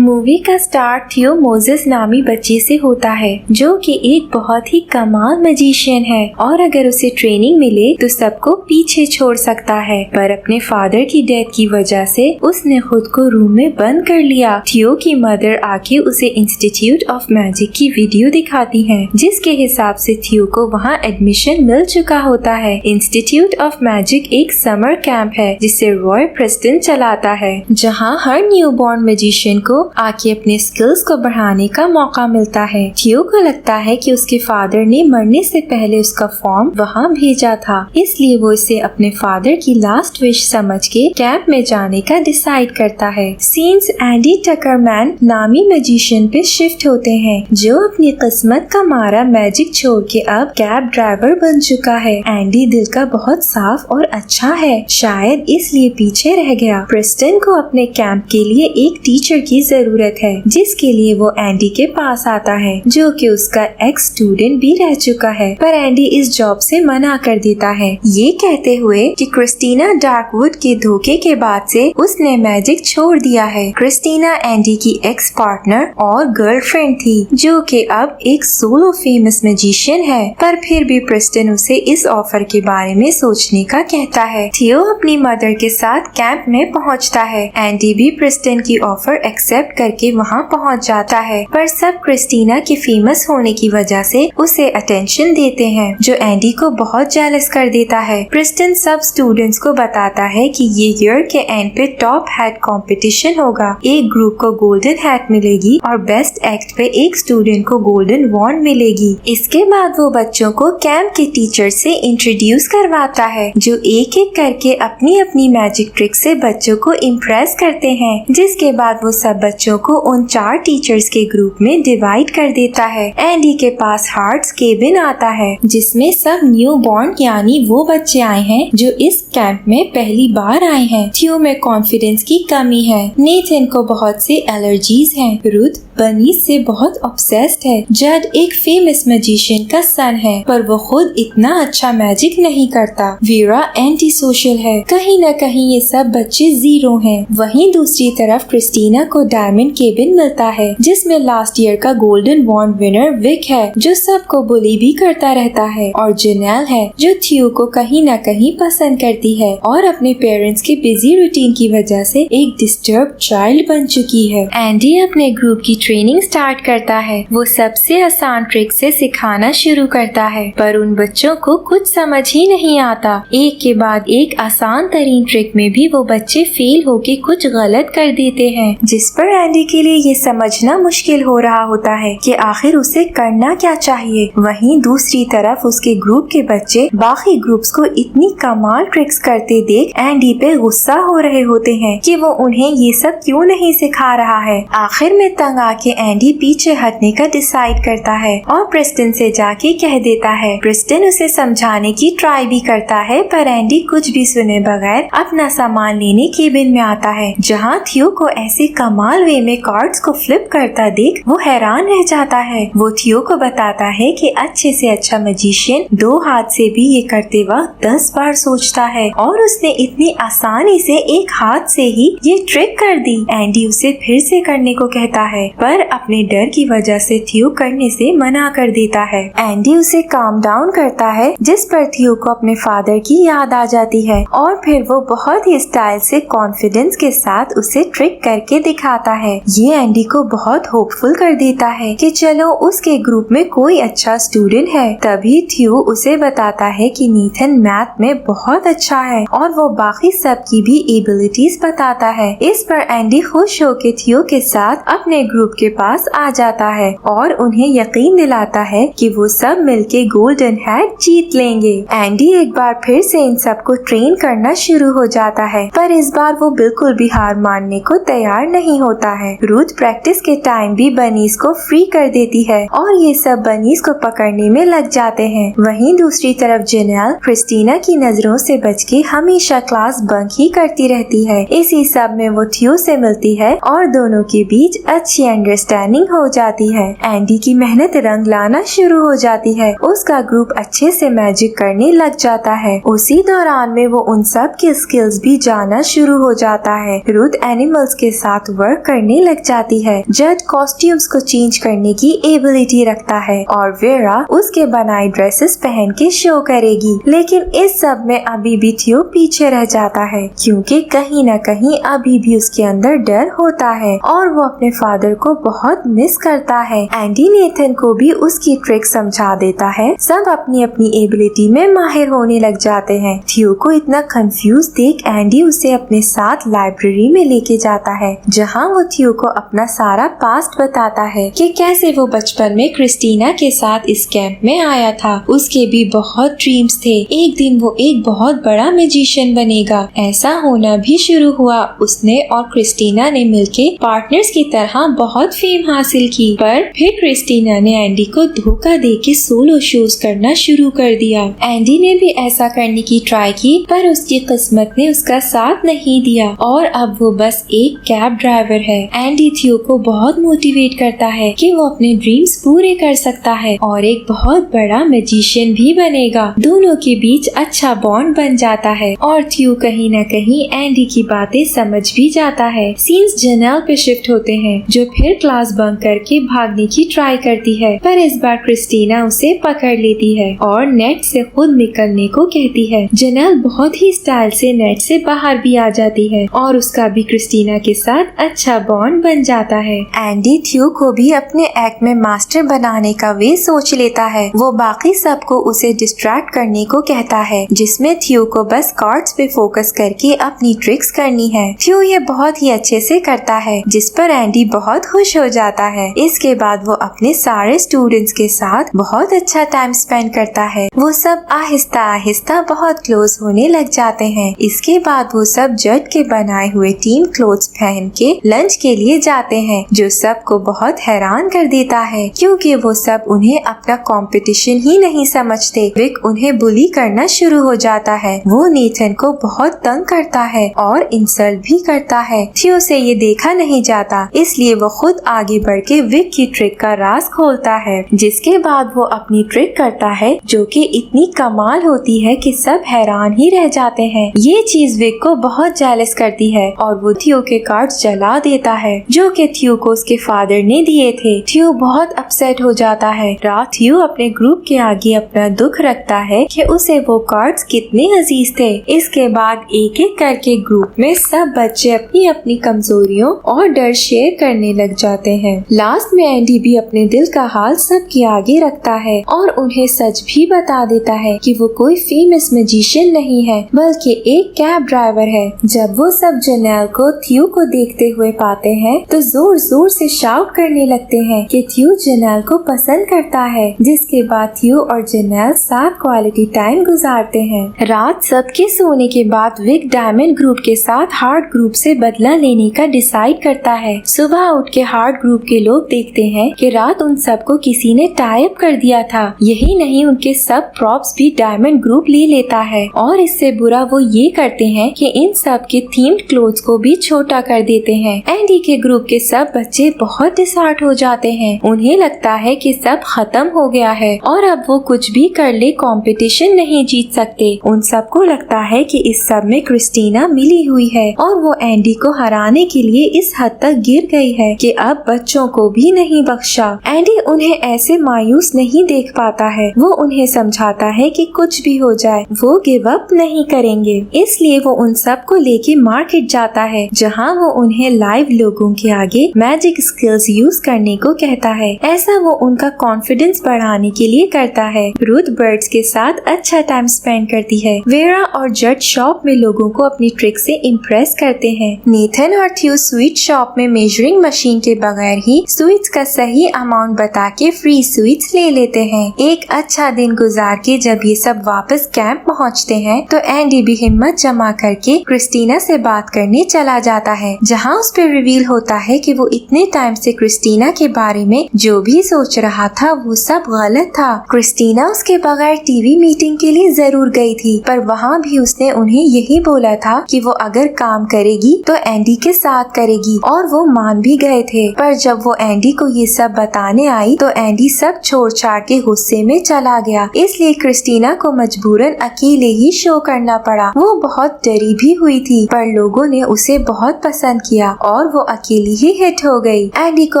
Movie का start थियो Moses नामी बच्चे से होता है जो कि एक बहुत ही कमाल मैजिशियन है और अगर उसे ट्रेनिंग मिले तो सबको पीछे छोड़ सकता है, पर अपने फादर की डेथ की वजह से उसने खुद को रूम में बंद कर लिया। थियो की मदर आके उसे इंस्टीट्यूट ऑफ मैजिक की वीडियो दिखाती है जिसके हिसाब से थियो को वहाँ एडमिशन मिल चुका होता है। इंस्टीट्यूट ऑफ मैजिक एक समर कैंप है जिसे रॉय प्रेस्टन चलाता है, जहाँ हर न्यूबॉर्न मैजिशियन को आके अपने स्किल्स को बढ़ाने का मौका मिलता है। थियो को लगता है कि उसके फादर ने मरने से पहले उसका फॉर्म वहाँ भेजा था, इसलिए वो इसे अपने फादर की लास्ट विश समझ के कैंप में जाने का डिसाइड करता है। सीन्स एंडी टकरमैन नामी मैजिशियन पे शिफ्ट होते हैं जो अपनी किस्मत का मारा मैजिक छोड़ के अब कैब ड्राइवर बन चुका है। एंडी दिल का बहुत साफ और अच्छा है, शायद इसलिए पीछे रह गया। प्रेस्टन को अपने कैंप के लिए एक टीचर की जरूरत है जिसके लिए वो एंडी के पास आता है जो कि उसका एक्स स्टूडेंट भी रह चुका है, पर एंडी इस जॉब से मना कर देता है ये कहते हुए कि क्रिस्टीना डार्कवुड के धोखे के बाद से उसने मैजिक छोड़ दिया है। क्रिस्टीना एंडी की एक्स पार्टनर और गर्लफ्रेंड थी जो कि अब एक सोलो फेमस मैजिशियन है, पर फिर भी प्रेस्टन उसे इस ऑफर के बारे में सोचने का कहता है। थियो अपनी मदर के साथ कैंप में पहुंचता है। एंडी भी प्रेस्टन की ऑफर एक्सेप्ट करके वहां पहुंच जाता है, पर सब क्रिस्टीना के फेमस होने की वजह से उसे अटेंशन देते हैं जो एंडी को बहुत जेलस कर देता है। प्रेस्टन सब स्टूडेंट्स को बताता है कि ये ईयर के एंड पे टॉप हैट कंपटीशन होगा, एक ग्रुप को गोल्डन हैट मिलेगी और बेस्ट एक्ट पे एक स्टूडेंट को गोल्डन वॉन्ड मिलेगी। इसके बाद वो बच्चों को कैंप के टीचर से इंट्रोड्यूस करवाता है जो एक एक करके अपनी अपनी मैजिक ट्रिक से बच्चों को इम्प्रेस करते हैं, जिसके बाद वो सब बच्चों को उन 4 टीचर्स के ग्रुप में डिवाइड कर देता है। एंडी के पास हार्ट्स केबिन आता है जिसमें सब न्यू बॉर्न यानी वो बच्चे आए हैं जो इस कैंप में पहली बार आए हैं। थियो में कॉन्फिडेंस की कमी है, नेथन को बहुत से एलर्जीज हैं, रुथ बनीस से बहुत ऑब्सेस्ड है, जड एक फेमस मैजिशियन का सन है पर वो खुद इतना अच्छा मैजिक नहीं करता, वीरा एंटी सोशल है, कहीं न कहीं ये सब बच्चे जीरो हैं। वहीं दूसरी तरफ क्रिस्टीना को डायमंड केबिन मिलता है जिसमें लास्ट ईयर का गोल्डन वॉन्ड विनर विक है जो सबको बुली भी करता रहता है, और जेनेल है जो थियो को कहीं न कहीं पसंद करती है और अपने पेरेंट्स के बिजी रूटीन की वजह से एक डिस्टर्ब चाइल्ड बन चुकी है। एंडी अपने ग्रुप की ट्रेनिंग स्टार्ट करता है, वो सबसे आसान ट्रिक से सिखाना शुरू करता है पर उन बच्चों को कुछ समझ ही नहीं आता। एक के बाद एक आसान तरीन ट्रिक में भी वो बच्चे फेल होके कुछ गलत कर देते हैं, जिस पर एंडी के लिए ये समझना मुश्किल हो रहा होता है कि आखिर उसे करना क्या चाहिए। वहीं दूसरी तरफ उसके ग्रुप के बच्चे बाकी ग्रुप्स को इतनी कमाल ट्रिक्स करते देख एंडी पे गुस्सा हो रहे होते हैं कि वो उन्हें ये सब क्यों नहीं सिखा रहा है। आखिर में तंग आके एंडी पीछे हटने का डिसाइड करता है और प्रेस्टन से जाके कह देता है। प्रेस्टन उसे समझाने की ट्राई भी करता है पर एंडी कुछ भी सुने बगैर अपना सामान लेने केबिन में आता है, जहाँ थियो को ऐसे कमाल वे में कार्ड्स को फ्लिप करता देख वो हैरान रह जाता है। वो थियो को बताता है कि अच्छे से अच्छा मैजिशियन 2 हाथ से भी ये करते वक्त 10 बार सोचता है और उसने इतनी आसानी से एक हाथ से ही ये ट्रिक कर दी। एंडी उसे फिर से करने को कहता है पर अपने डर की वजह से थियो करने से मना कर देता है। एंडी उसे काम डाउन करता है जिस पर थियो को अपने फादर की याद आ जाती है और फिर वो बहुत ही स्टाइल से कॉन्फिडेंस के साथ उसे ट्रिक करके दिखाता है। ये एंडी को बहुत होपफुल कर देता है कि चलो उसके ग्रुप में कोई अच्छा स्टूडेंट है। तभी थियो उसे बताता है कि नीथन मैथ में बहुत अच्छा है और वो बाकी सब की भी एबिलिटीज बताता है। इस पर एंडी खुश होकर थियो के साथ अपने ग्रुप के पास आ जाता है और उन्हें यकीन दिलाता है कि वो सब मिलके गोल्डन हैट जीत लेंगे। एंडी एक बार फिर से इन सबको ट्रेन करना शुरू हो जाता है पर इस बार वो बिल्कुल भी हार मानने को तैयार नहीं होता है। रूथ प्रैक्टिस के टाइम भी बनीज को फ्री कर देती है और ये सब बनीज को पकड़ने में लग जाते हैं। वहीं दूसरी तरफ जेनेल क्रिस्टीना की नजरों से बच के हमेशा क्लास बंक ही करती रहती है। इसी सब में वो थियो से मिलती है और दोनों के बीच अच्छी अंडरस्टैंडिंग हो जाती है। एंडी की मेहनत रंग लाना शुरू हो जाती है। उसका ग्रुप अच्छे से मैजिक करने लग जाता है। उसी दौरान में वो उन सब की स्किल्स भी जानना शुरू हो जाता है। रुथ एनिमल्स के साथ वर्क करने लग जाती है। जज कॉस्ट्यूम्स को चेंज करने की एबिलिटी रखता है और वेरा उसके बनाए ड्रेसेस पहन के शो करेगी। लेकिन इस सब में अभी भी थियो पीछे रह जाता है, क्योंकि कहीं न कहीं अभी भी उसके अंदर डर होता है और वो अपने फादर को बहुत मिस करता है। एंडी नेथन को भी उसकी ट्रिक समझा देता है। सब अपनी अपनी एबिलिटी में माहिर होने लग जाते हैं। थियो को इतना कंफ्यूज देख एंडी उसे अपने साथ लाइब्रेरी में लेके जाता है, जहाँ वो थियो को अपना सारा पास्ट बताता है कि कैसे वो बचपन में क्रिस्टीना के साथ इस कैंप में आया था। उसके भी बहुत ड्रीम्स थे। एक दिन वो एक बहुत बड़ा मैजिशियन बनेगा। ऐसा होना भी शुरू हुआ। उसने और क्रिस्टीना ने मिलके पार्टनर्स की तरह बहुत फेम हासिल की। पर फिर क्रिस्टीना ने एंडी को धोखा देके सोलो शोज करना शुरू कर दिया। एंडी ने भी ऐसा करने की ट्राई की, पर उसकी किस्मत ने उसका साथ नहीं दिया और अब वो बस एक कैब ड्राइवर है। एंडी थियो को बहुत मोटिवेट करता है कि वो अपने ड्रीम्स पूरे कर सकता है और एक बहुत बड़ा मैजिशियन भी बनेगा। दोनों के बीच अच्छा बॉन्ड बन जाता है और थियो कहीं न कहीं एंडी की बातें समझ भी जाता है। सीन्स जेनेल पे शिफ्ट होते हैं, जो फिर क्लास बंक करके भागने की ट्राई करती है, पर इस बार क्रिस्टीना उसे पकड़ लेती है और नेट से खुद निकलने को कहती है। जेनेल बहुत ही स्टाइल से नेट से बाहर भी आ जाती है और उसका भी क्रिस्टीना के साथ अच्छा बॉन्ड बन जाता है। एंडी थियो को भी अपने एक्ट में मास्टर बनाने का वे सोच लेता है। वो बाकी सबको उसे डिस्ट्रैक्ट करने को कहता है, जिसमें थियो को बस कार्ड्स पे फोकस करके अपनी ट्रिक्स करनी है। थियो ये बहुत ही अच्छे से करता है, जिस पर एंडी बहुत खुश हो जाता है। इसके बाद वो अपने सारे स्टूडेंट्स के साथ बहुत अच्छा टाइम स्पेंड करता है। वो सब आहिस्ता आहिस्ता बहुत क्लोज होने लग जाते हैं। इसके बाद वो सब जज के बनाए हुए टीम क्लोथ्स पहन के लंच के लिए जाते हैं, जो सबको बहुत हैरान कर देता है, क्योंकि वो सब उन्हें अपना कंपटीशन ही नहीं समझते। विक उन्हें बुली करना शुरू हो जाता है। वो नेथन को बहुत तंग करता है और इंसल्ट भी करता है। थियो से ये देखा नहीं जाता, इसलिए वो खुद आगे बढ़ के विक की ट्रिक का राज खोलता है, जिसके बाद वो अपनी ट्रिक करता है, जो कि इतनी कमाल होती है कि सब हैरान ही रह जाते हैं। ये चीज विक को बहुत जेलस करती है और वो थियो के कार्ड्स जला देता है, जो कि थियो को उसके फादर ने दिए थे। थियो बहुत अपसेट हो जाता है। रात थियो अपने ग्रुप के आगे अपना दुख रखता है कि उसे वो कार्ड्स कितने अजीज थे। इसके बाद एक एक करके ग्रुप में सब बच्चे अपनी अपनी कमजोरियों और डर शेयर करने लग जाते हैं। लास्ट में एंडी भी अपने दिल का हाल सबके आगे रखता है और उन्हें सच भी बता देता है कि वो कोई फेमस मैजिशियन नहीं है, बल्कि एक कैब ड्राइवर है। जब वो सब जेनेल को थियो को देखते हुए पाते हैं, तो जोर जोर से शाउट करने लगते हैं कि थियो जेनेल को पसंद करता है। जिसके बाद थियो और जेनेल साथ क्वालिटी टाइम गुजारते हैं। रात सबके सोने के बाद विक डायमंड ग्रुप के साथ हार्ड ग्रुप से बदला लेने का डिसाइड करता है। सुबह उठ के हार्ड ग्रुप के लोग देखते हैं कि रात उन सबको किसी ने टाई अप कर दिया था। यही नहीं, उनके सब प्रॉप्स भी डायमंड ग्रुप ले लेता है और इससे बुरा वो ये करते हैं कि इन सब के थीम्ड क्लोथ्स को भी छोटा कर देते हैं। एंडी के ग्रुप के सब बच्चे बहुत डिसहार्ट हो जाते हैं। उन्हें लगता है कि सब खत्म हो गया है और अब वो कुछ भी कर ले कंपटीशन नहीं जीत सकते। उन सबको लगता है कि इस सब में क्रिस्टीना मिली हुई है और वो एंडी को हराने के लिए इस हद तक गिर गई है कि अब बच्चों को भी नहीं बख्शा। एंडी उन्हें ऐसे मायूस नहीं देख पाता है। वो उन्हें समझाता है कि कुछ भी हो जाए वो गिव अप नहीं करेंगे। इसलिए वो उन सब को लेके मार्केट जाता है, जहाँ वो उन्हें लाइव लोगों के आगे मैजिक स्किल्स यूज करने को कहता है। ऐसा वो उनका कॉन्फिडेंस बढ़ाने के लिए करता है। रुथ बर्ड्स के साथ अच्छा टाइम स्पेंड करती है। वेरा और जज शॉप में लोगों को अपनी ट्रिक से इम्प्रेस करते हैं। नेथन और थियो स्वीट शॉप में मेजरिंग मशीन के बगैर ही स्वीट्स का सही अमाउंट बता के फ्री स्वीट्स ले लेते हैं। एक अच्छा दिन गुजार के जब ये सब वापस कैंप पहुंचते हैं, तो एंडी भी हिम्मत जमा करके क्रिस्टीना से बात करने चला जाता है, जहां उस पे रिवील होता है कि वो इतने टाइम से क्रिस्टीना के बारे में जो भी सोच रहा था वो सब गलत था। क्रिस्टीना उसके बगैर टीवी मीटिंग के लिए जरूर गई थी, पर वहाँ भी उसने उन्हें यही बोला था कि वो अगर काम करेगी तो एंडी के साथ करेगी, और वो मान भी गए थे। पर जब वो एंडी को ये सब बताने आई तो एंडी सब छोड़ छाड़ के गुस्से में चला गया, इसलिए क्रिस्टीना को मजबूरन अकेले ही शो करना पड़ा। वो बहुत डरी भी हुई थी, पर लोगों ने उसे बहुत पसंद किया और वो अकेली ही हिट हो गई। एंडी को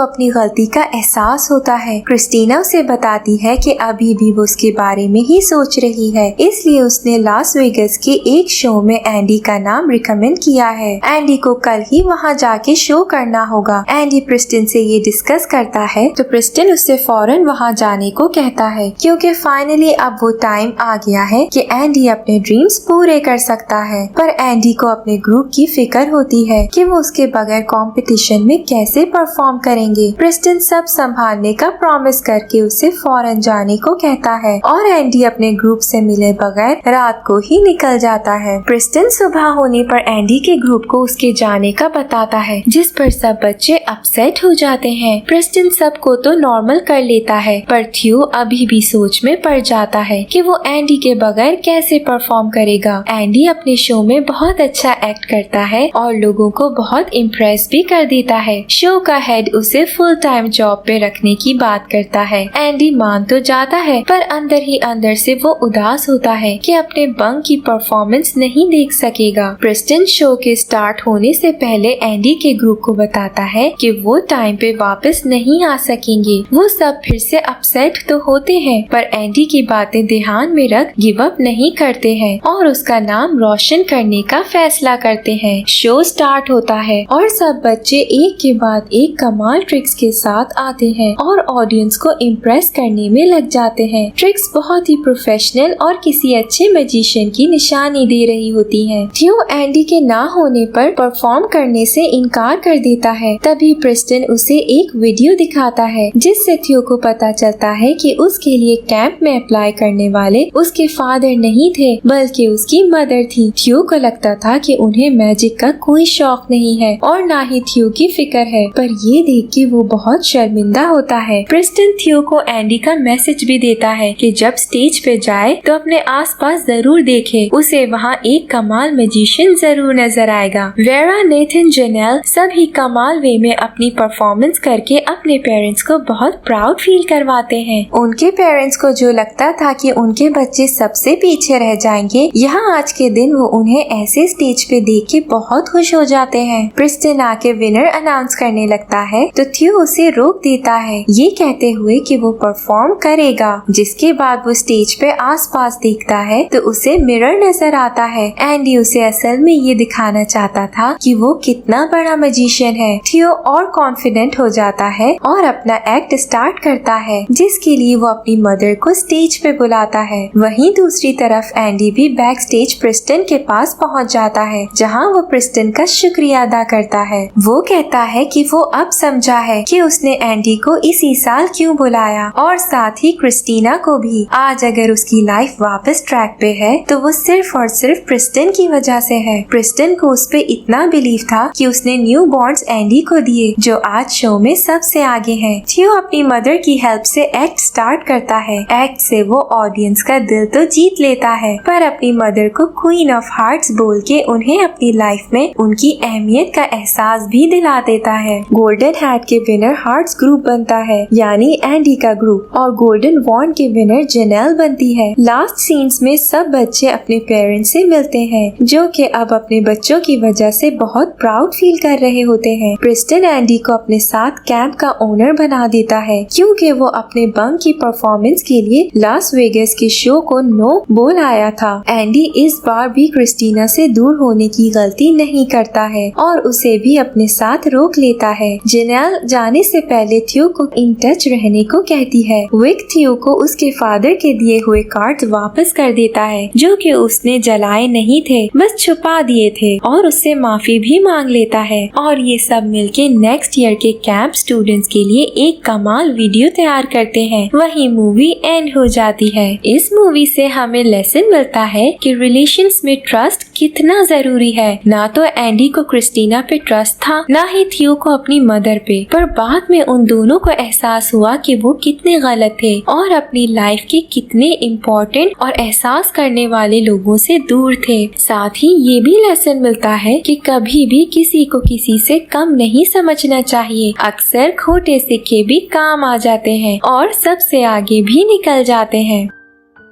अपनी गलती का एहसास होता है। क्रिस्टीना उसे बताती है कि अभी भी वो उसके बारे में ही सोच रही है, इसलिए उसने लास वेगस के एक शो में एंडी का नाम रिकमेंड किया है। एंडी को कल ही वहाँ जाके शो करना होगा। एंडी प्रिस्टन से ये डिस्कस करता है तो प्रिस्टन उससे फौरन वहाँ जाने को कहता है, क्योंकि फाइनली अब वो टाइम आ गया है कि एंडी अपने ड्रीम्स पूरे कर सकता है। पर एंडी को अपने ग्रुप की फिक्र होती है कि वो उसके बगैर कंपटीशन में कैसे परफॉर्म करेंगे। प्रिस्टन सब संभालने का प्रॉमिस करके उसे फौरन जाने को कहता है और एंडी अपने ग्रुप से मिले बगैर रात को ही निकल जाता है। प्रिस्टन सुबह होने पर एंडी के ग्रुप को उसके जाने का बताता है, जिस पर सब बच्चे अपसेट हो जाते हैं। प्रिस्टन सबको तो नॉर्मल कर लेता है, पर थियो अभी भी सोच में पड़ जाता है कि वो एंडी के बगैर कैसे परफॉर्म करेगा। एंडी अपने शो में बहुत अच्छा एक्ट करता है और लोगों को बहुत इम्प्रेस भी कर देता है। शो का हेड उसे फुल टाइम जॉब पे रखने की बात करता है। एंडी मान तो जाता है, पर अंदर ही अंदर से वो उदास होता है कि अपने बंक की परफॉर्मेंस नहीं देख सकेगा। प्रिस्टन शो के स्टार्ट होने से पहले एंडी के ग्रुप को बताता है कि वो टाइम पे वापस नहीं आ सकेंगे। वो सब फिर से अपसेट तो होते हैं, पर एंडी की बातें ध्यान में रख गिव अप नहीं करते हैं और उसका नाम रोशन करने का फैसला करते हैं। शो स्टार्ट होता है और सब बच्चे एक के बाद एक कमाल ट्रिक्स के साथ आते हैं और ऑडियंस को इम्प्रेस करने में लग जाते हैं। ट्रिक्स बहुत ही प्रोफेशनल और किसी अच्छे मैजिशियन की निशानी दे रही होती हैं। थियो एंडी के ना होने पर परफॉर्म करने से इनकार कर देता है। तभी प्रिस्टन उसे एक वीडियो दिखाता है, जिससे थियो को पता चलता है कि उसके लिए कैंप में अप्लाई करने वाले उसके फादर नहीं थे, बल्कि उसकी मदर थी। थियो को लगता था कि उन्हें मैजिक का कोई शौक नहीं है और ना ही थियो की फिक्र है, पर ये देख के वो बहुत शर्मिंदा होता है। प्रिस्टन थियो को एंडी का मैसेज भी देता है कि जब स्टेज पे जाए तो अपने आसपास जरूर देखे, उसे वहाँ एक कमाल मैजिशियन जरूर नजर आएगा। वेरा, नेथन, जेनेल सभी कमाल वे में अपनी परफॉर्मेंस करके अपने पेरेंट्स को बहुत प्राउड फील करवाते हैं। उनके पेरेंट्स को जो लगता था कि उनके बच्चे सबसे पीछे रह जाएंगे, यहाँ आज के दिन वो उन्हें ऐसे स्टेज पे देख के बहुत खुश हो जाते हैं। प्रिस्टन आके विनर अनाउंस करने लगता है तो थियो उसे रोक देता है, ये कहते हुए कि वो परफॉर्म करेगा। जिसके बाद वो स्टेज पे आसपास देखता है तो उसे मिरर नजर आता है। एंडी उसे असल में ये दिखाना चाहता था कि वो कितना बड़ा मैजिशियन है। थियो और कॉन्फिडेंट हो जाता है और अपना एक्ट स्टार्ट करता है, जिसके लिए वो अपनी मदर को स्टेज पे बुलाता है। वहीं दूसरी तरफ एंडी भी बैक स्टेज प्रिस्टन के पास पहुंच जाता है, जहां वो प्रिस्टन का शुक्रिया अदा करता है। वो कहता है कि वो अब समझा है कि उसने एंडी को इसी साल क्यों बुलाया और साथ ही क्रिस्टीना को भी। आज अगर उसकी लाइफ वापस ट्रैक पे है तो वो सिर्फ और सिर्फ प्रिस्टन की वजह से है। प्रिस्टन को उस पे इतना बिलीव था कि उसने न्यू बॉन्ड्स एंडी को दिए, जो आज शो में सबसे आगे है। थियो अपनी मदर की हेल्प से एक्ट स्टार्ट करता है। एक्ट से वो ऑडियंस का दिल तो जीत लेता है, पर अपनी मदर को क्वीन ऑफ हार्ट्स बोल के उन्हें अपनी लाइफ में उनकी अहमियत का एहसास भी दिला देता है। गोल्डन हैट के विनर हार्ट्स ग्रुप बनता है, यानी एंडी का ग्रुप, और गोल्डन वॉन्ड के विनर जेनेल बनती है। लास्ट सीन्स में सब बच्चे अपने पेरेंट्स से मिलते हैं, जो कि अब अपने बच्चों की वजह से बहुत प्राउड फील कर रहे होते हैं। प्रिस्टन एंडी को अपने साथ कैंप का ओनर बना देता है, क्योंकि वो अपने बंक की परफॉर्मेंस के लिए लास वेगस के शो को नो बोल आया था। एंडी इस बार भी क्रिस्टीना से दूर होने की गलती नहीं करता है और उसे भी अपने साथ रोक लेता है। जेनेल जाने से पहले थियो को इन टच रहने को कहती है। विक थियो को उसके फादर के दिए हुए कार्ड वापस कर देता है, जो कि उसने जलाए नहीं थे, बस छुपा दिए थे, और उससे माफी भी मांग लेता है। और ये सब मिलके नेक्स्ट ईयर के कैंप स्टूडेंट्स के लिए एक कमाल वीडियो तैयार करते हैं। वही मूवी एंड हो जाती है। इस मूवी से हमें लेसन मिलता है कि रिलेशंस में ट्रस्ट कितना जरूरी है। ना तो एंडी को क्रिस्टीना पे ट्रस्ट था, ना ही थियो को अपनी मदर पे, पर बाद में उन दोनों को एहसास हुआ कि वो कितने गलत थे और अपनी लाइफ के कितने इम्पोर्टेंट और एहसास करने वाले लोगों से दूर थे। साथ ही ये भी लेसन मिलता है कि कभी भी किसी को किसी से कम नहीं समझ बचना चाहिए। अक्सर खोटे सिक्के भी काम आ जाते हैं और सबसे आगे भी निकल जाते हैं।